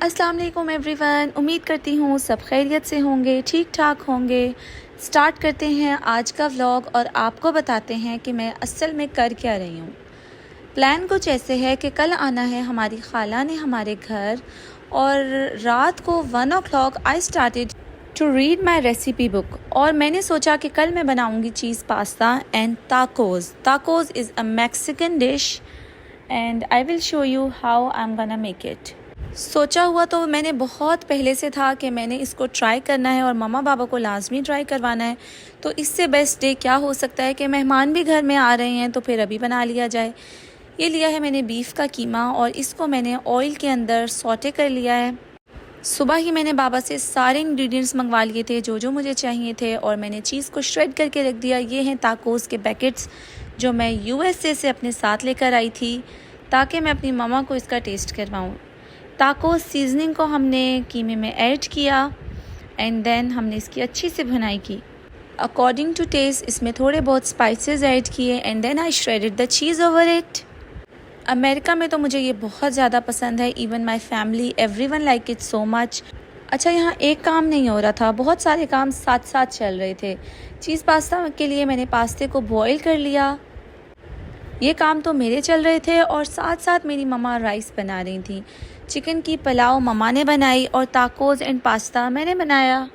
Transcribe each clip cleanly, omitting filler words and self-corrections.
अस्सलाम वालेकुम एवरीवन। उम्मीद करती हूँ सब खैरियत से होंगे, ठीक ठाक होंगे। स्टार्ट करते हैं आज का व्लॉग और आपको बताते हैं कि मैं असल में कर क्या रही हूँ। प्लान कुछ ऐसे है कि कल आना है हमारी खाला ने हमारे घर और रात को 1 o'clock I started to read my recipe book और मैंने सोचा कि कल मैं बनाऊँगी cheese pasta and tacos. Tacos is a Mexican dish and I will show you how I am gonna make it. सोचा हुआ तो मैंने बहुत पहले से था कि मैंने इसको ट्राई करना है और मम्मा पापा को लाजमी ट्राई करवाना है। तो इससे बेस्ट डे क्या हो सकता है कि मेहमान भी घर में आ रहे हैं तो फिर अभी बना लिया जाए। ये लिया है मैंने बीफ का कीमा और इसको मैंने ऑयल के अंदर सौटे कर लिया है। सुबह ही मैंने बाबा से सारे इंग्रेडिएंट्स मंगवा लिए थे जो मुझे चाहिए थे और मैंने चीज़ को श्रेड करके रख दिया। ये हैं ताकोज़ के पैकेट्स जो मैं यूएसए से अपने साथ लेकर आई थी ताकि मैं अपनी मम्मा को इसका टेस्ट करवाऊँ। ताको सीजनिंग को हमने कीमे में ऐड किया एंड देन हमने इसकी अच्छी से भुनाई की। अकॉर्डिंग टू टेस्ट इसमें थोड़े बहुत स्पाइसेस ऐड किए and then I shredded the cheese over it. America में तो मुझे ये बहुत ज़्यादा पसंद है। Even my family everyone like it so much. अच्छा, यहाँ एक काम नहीं हो रहा था, बहुत सारे काम साथ साथ चल रहे थे। चीज़ पास्ता के लिए मैंने पास्ते को बॉईल कर लिया, ये काम तो मेरे चल रहे थे और साथ साथ मेरी मम्मा राइस बना रही थी। चिकन की पुलाव मम्मा ने बनाई और ताकोज़ एंड पास्ता मैंने बनाया।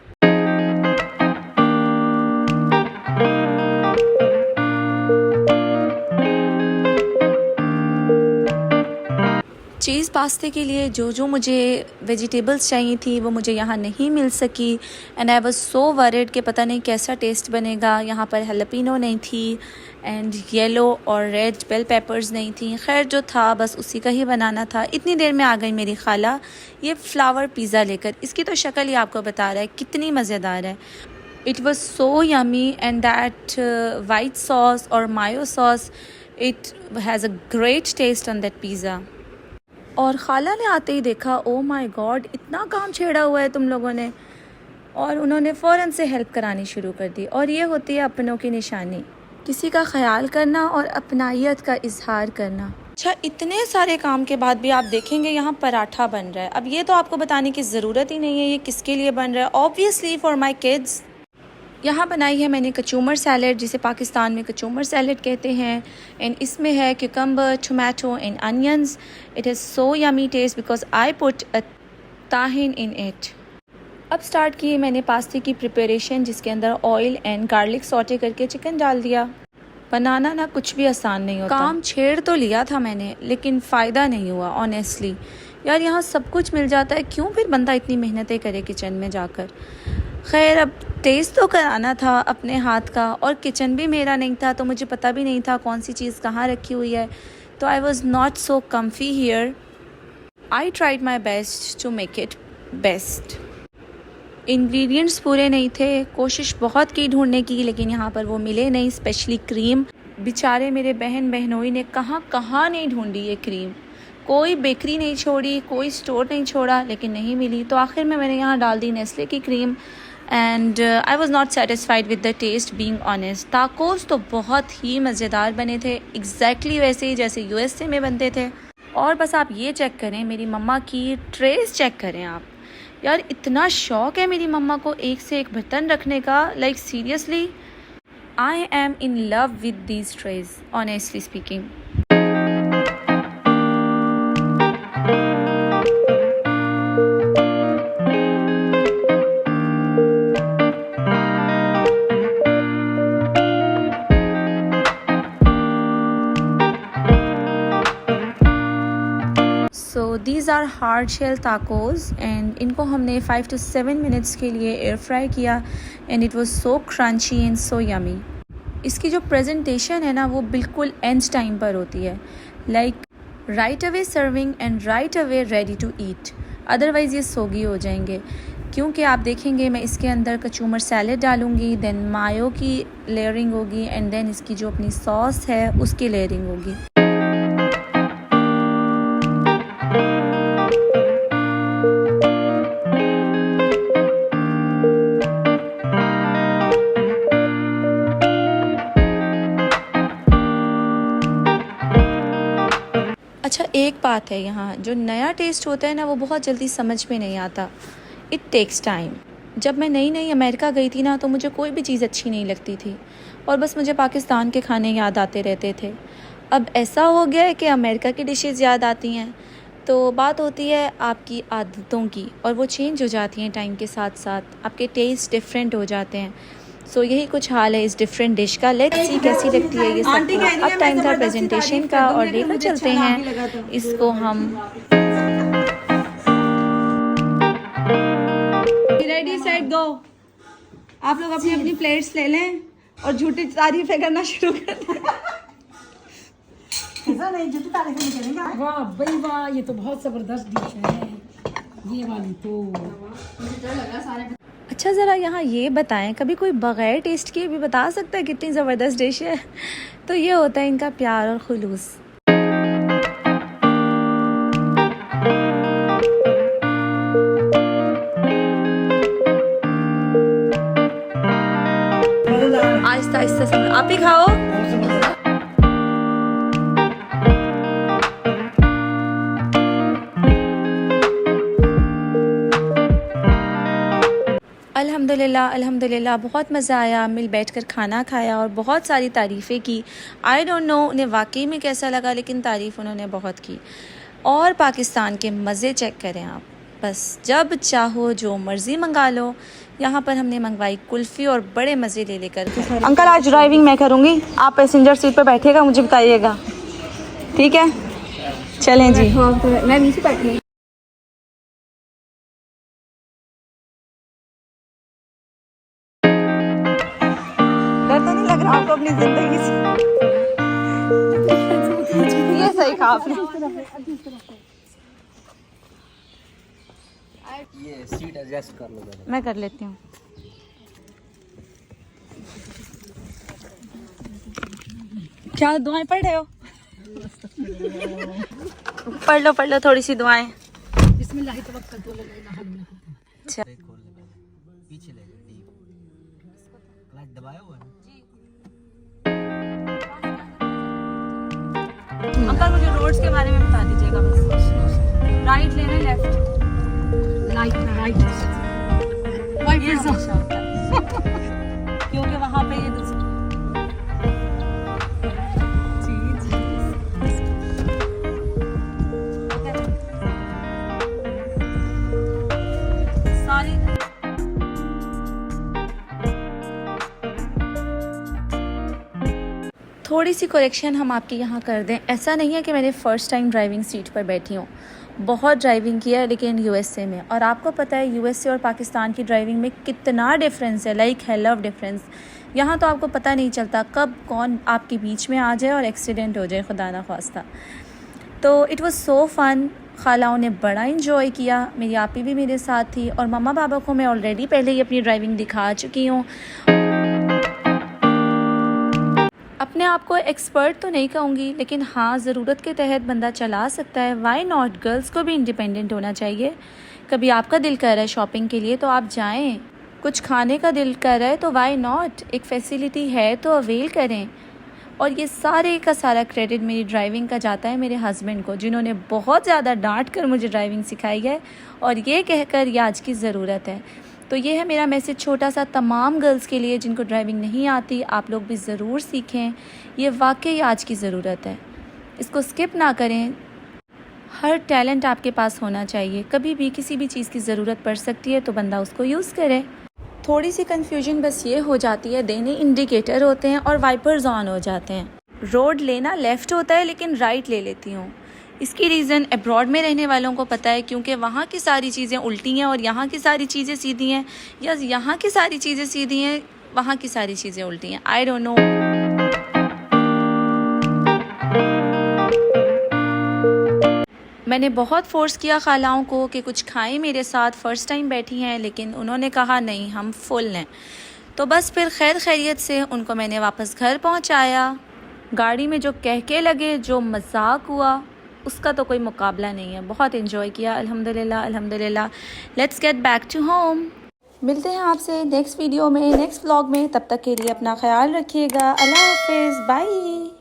चीज़ पास्ते के लिए जो मुझे वेजिटेबल्स चाहिए थी वो मुझे यहाँ नहीं मिल सकी and I was so worried कि पता नहीं कैसा टेस्ट बनेगा। यहाँ पर हैलापिनो नहीं थी एंड येलो और रेड बेल पेपर्स नहीं थी। खैर जो था बस उसी का ही बनाना था। इतनी देर में आ गई मेरी खाला ये फ्लावर पिज़्ज़ा लेकर। इसकी तो शक्ल ही आपको बता रहा है कितनी मज़ेदार है। It was so yummy and that white sauce और mayo sauce, it has a great taste on that pizza. और खाला ने आते ही देखा, ओ माय गॉड इतना काम छेड़ा हुआ है तुम लोगों ने, और उन्होंने फ़ौरन से हेल्प करानी शुरू कर दी। और ये होती है अपनों की निशानी, किसी का ख्याल करना और अपनाइयत का इजहार करना। अच्छा, इतने सारे काम के बाद भी आप देखेंगे यहाँ पराठा बन रहा है। अब ये तो आपको बताने की ज़रूरत ही नहीं है ये किसके लिए बन रहा है। Obviously for my kids. यहाँ बनाई है मैंने कचूमर सैलड, जिसे पाकिस्तान में कचूमर सैलड कहते हैं एंड इसमें है cucumber, tomato and onions. It is so yummy taste because I put a tahini in it. अब स्टार्ट की मैंने पास्ते की प्रिपरेशन, जिसके अंदर ऑयल एंड गार्लिक सौटे करके चिकन डाल दिया। बनाना ना कुछ भी आसान नहीं होता। काम छेड़ तो लिया था मैंने लेकिन फ़ायदा नहीं हुआ ऑनेस्टली। यार यहाँ सब कुछ मिल जाता है, क्यों फिर बंदा इतनी मेहनतें करे किचन में जाकर। खैर अब टेस्ट तो कराना था अपने हाथ का और किचन भी मेरा नहीं था तो मुझे पता भी नहीं था कौन सी चीज़ कहाँ रखी हुई है। तो I was not so comfy here. I tried my best to make it best. Ingredients पूरे नहीं थे, कोशिश बहुत की ढूंढने की लेकिन यहाँ पर वो मिले नहीं। स्पेशली क्रीम, बेचारे मेरे बहन बहनोई ने कहाँ कहाँ नहीं ढूंढी ये क्रीम। कोई बेकरी नहीं छोड़ी, कोई स्टोर नहीं छोड़ा लेकिन नहीं मिली। तो आखिर में मैंने यहाँ डाल दी नेस्ले की cream and I was not satisfied with the taste being honest. Tacos तो बहुत ही मज़ेदार बने थे, एग्जैक्टली वैसे ही जैसे यूएसए में बनते थे। और बस आप ये चेक करें, मेरी मम्मा की ट्रेस चेक करें आप। यार इतना शौक़ है मेरी मम्मा को एक से एक बर्तन रखने का, like seriously I am in love with these trays honestly speaking. So these are hard shell tacos and इनको हमने 5 to 7 मिनट्स के लिए एयर फ्राई किया and it was so crunchy and so yummy. इसकी जो प्रेजेंटेशन है ना वो बिल्कुल एंड टाइम पर होती है, like right away serving and right away ready to eat. Otherwise ये सोगी हो जाएंगे, क्योंकि आप देखेंगे मैं इसके अंदर कचूमर सैलड डालूँगी, देन मायो की लेयरिंग होगी एंड देन इसकी जो अपनी सॉस है उसकी लेयरिंग होगी। अच्छा, एक बात बात है, यहाँ जो नया टेस्ट होता है ना वो बहुत जल्दी समझ में नहीं आता, इट टेक्स टाइम। जब मैं नई नई अमेरिका गई थी ना तो मुझे कोई भी चीज़ अच्छी नहीं लगती थी और बस मुझे पाकिस्तान के खाने याद आते रहते थे। अब ऐसा हो गया है कि अमेरिका की डिशेज़ याद आती हैं। तो बात होती है आपकी आदतों की और वो चेंज हो जाती हैं टाइम के साथ साथ, आपके टेस्ट डिफरेंट हो जाते हैं। सो यही कुछ हाल है इस डिफरेंट डिश का। लेट्स सी कैसी लगती है ये सब। अब टाइम था प्रेजेंटेशन का और लेकर चलते हैं इसको हम। Ready set go. आप लोग अपनी अपनी प्लेट्स ले लें और झूठी तारीफें करना शुरू कर दें। नहीं, झूठी तारीफें करेंगे। वाह भाई वाह, ये तो बहुत जबरदस्त डिश है ये वाली तो। अच्छा ज़रा यहाँ ये बताएं, कभी कोई बग़ैर टेस्ट किए भी बता सकता है कितनी ज़बरदस्त डिश है? तो ये होता है इनका प्यार और खुलूस। आहिस्ता आहिस्ता आप ही खाओ। अल्हम्दुलिल्लाह बहुत मज़ा आया, मिल बैठकर खाना खाया और बहुत सारी तारीफ़ें की। आई डोंट नो उन्हें वाकई में कैसा लगा, लेकिन तारीफ़ उन्होंने बहुत की। और पाकिस्तान के मज़े चेक करें आप, बस जब चाहो जो मर्ज़ी मंगा लो। यहाँ पर हमने मंगवाई कुल्फ़ी और बड़े मज़े ले लेकर। अंकल आज ड्राइविंग मैं करूँगी, आप पैसेंजर सीट पर बैठिएगा, मुझे बताइएगा, ठीक है? चलें जी। मैं नीचे बैठी। डर तो नहीं लग रहा आपको अपनी जिंदगी से? ये सही कहा आपने। ये सीट एडजस्ट कर लो जरा। मैं कर लेती हूँ। क्या दुआएं पढ़ रहे हो? पढ़ लो थोड़ी सी दुआएं। बिस्मिल्लाह तवक्कल तो अच्छा पीछे ले लो, क्लच दबाया हुआ है। अंकल मुझे रोड्स के बारे में बता दीजिएगा बस। राइट लेना, लेफ्ट? राइट ये अच्छा होता है क्योंकि वहाँ पे ये दूसरी सारी। थोड़ी सी करेक्शन हम आपके यहाँ कर दें, ऐसा नहीं है कि मैंने फ़र्स्ट टाइम ड्राइविंग सीट पर बैठी हूँ, बहुत ड्राइविंग किया है लेकिन यूएसए में। और आपको पता है यूएसए और पाकिस्तान की ड्राइविंग में कितना डिफरेंस है, लाइक हेल ऑफ डिफरेंस। यहाँ तो आपको पता नहीं चलता कब कौन आपके बीच में आ जाए और एक्सीडेंट हो जाए, खुदा ना ख्वास्ता। तो इट वाज सो फन। खालाओं ने बड़ा इंजॉय किया, मेरी आपी भी मेरे साथ थी और मम्मा पापा को मैं ऑलरेडी पहले ही अपनी ड्राइविंग दिखा चुकी हूँ। अपने आप को एक्सपर्ट तो नहीं कहूँगी, लेकिन हाँ ज़रूरत के तहत बंदा चला सकता है। वाई नॉट, गर्ल्स को भी इंडिपेंडेंट होना चाहिए। कभी आपका दिल कर रहा है शॉपिंग के लिए तो आप जाएं, कुछ खाने का दिल कर रहा है तो वाई नॉट, एक फैसिलिटी है तो अवेल करें। और ये सारे का सारा क्रेडिट मेरी ड्राइविंग का जाता है मेरे हस्बैंड को, जिन्होंने बहुत ज़्यादा डांट कर मुझे ड्राइविंग सिखाई है और ये कहकर ये आज की ज़रूरत है। तो ये है मेरा मैसेज छोटा सा तमाम गर्ल्स के लिए जिनको ड्राइविंग नहीं आती, आप लोग भी ज़रूर सीखें, ये वाकई आज की ज़रूरत है, इसको स्किप ना करें। हर टैलेंट आपके पास होना चाहिए, कभी भी किसी भी चीज़ की ज़रूरत पड़ सकती है तो बंदा उसको यूज़ करे। थोड़ी सी कन्फ्यूजन बस ये हो जाती है, देने इंडिकेटर होते हैं और वाइपर्स ऑन हो जाते हैं। रोड लेना लेफ़्ट होता है लेकिन राइट ले लेती हूँ। इसकी रीज़न अब्रॉड में रहने वालों को पता है, क्योंकि वहाँ की सारी चीज़ें उल्टी हैं और यहाँ की सारी चीज़ें सीधी हैं, या यहाँ की सारी चीज़ें सीधी हैं, वहाँ की सारी चीज़ें उल्टी हैं। I don't know. मैंने बहुत फ़ोर्स किया खालाओं को कि कुछ खाएं मेरे साथ, फ़र्स्ट टाइम बैठी हैं, लेकिन उन्होंने कहा नहीं हम फुल हैं। तो बस फिर खैर खैरियत से उनको मैंने वापस घर पहुंचाया। गाड़ी में जो कहके लगे, जो मजाक हुआ, उसका तो कोई मुकाबला नहीं है। बहुत एंजॉय किया, अल्हम्दुलिल्लाह अल्हम्दुलिल्लाह। Let's get back to home. मिलते हैं आपसे नेक्स्ट वीडियो में, नेक्स्ट व्लॉग में। तब तक के लिए अपना ख्याल रखिएगा। अल्लाह हाफिज़, बाय।